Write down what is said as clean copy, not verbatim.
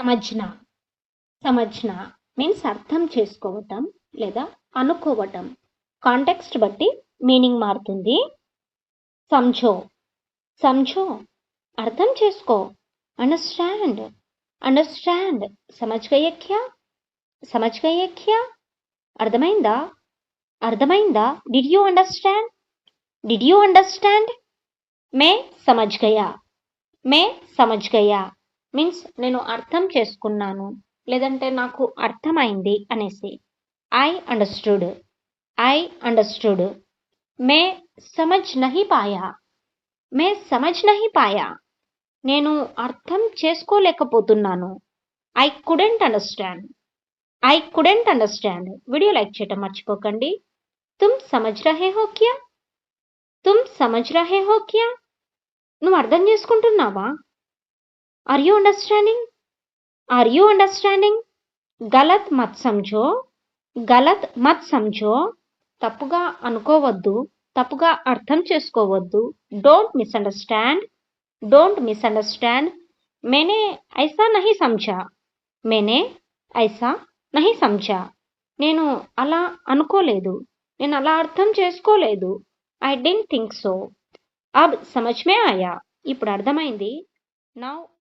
సమజ్న సమజ్న means అర్థం చేసుకోవటం లేదా అనుకోవటం. కాంటెక్స్ట్ బట్టి మీనింగ్ మారుతుంది. సమझो समझो అర్థం చేసుకో. అండర్స్టాండ్ అండర్స్టాండ్ సమझ गए क्या समझ गए क्या అర్థమైందా అర్థమైందా did you understand did you understand మే సమझ गया మే సమझ गया మీన్స్ నేను అర్థం చేసుకున్నాను లేదంటే నాకు అర్థమైంది అనేసి. ఐ అండర్స్టూడ్ ఐ అండర్స్టూడ్ మే సమझ नहीं पाया మే సమझ नहीं पाया నేను అర్థం చేసుకోలేకపోతున్నాను. I couldn't understand I couldn't understand. Video like చేయటం మర్చిపోకండి. తుమ్ సమझ రహే హో క్యా తుమ్ సమझ రహే హో క్యా నువ్వు అర్థం చేసుకుంటున్నావా? Are you understanding are you understanding గలత్ మత్ సమझो గలత్ మత్ సమझो తప్పుగా అనుకోవద్దు, తప్పుగా అర్థం చేసుకోవద్దు. డోంట్ మిస్అండర్స్టాండ్ డోంట్ మిస్అండర్స్టాండ్ मैंने ऐसा नहीं समझा मैंने ऐसा नहीं समझा నేను అలా అనుకోలేదు, నేను అలా అర్థం చేసుకోలేదు. ఐ డిడ్ంట్ థింక్ సో అబ్ సమझ్ మే ఆయా ఇప్పుడు అర్థమైంది. నౌ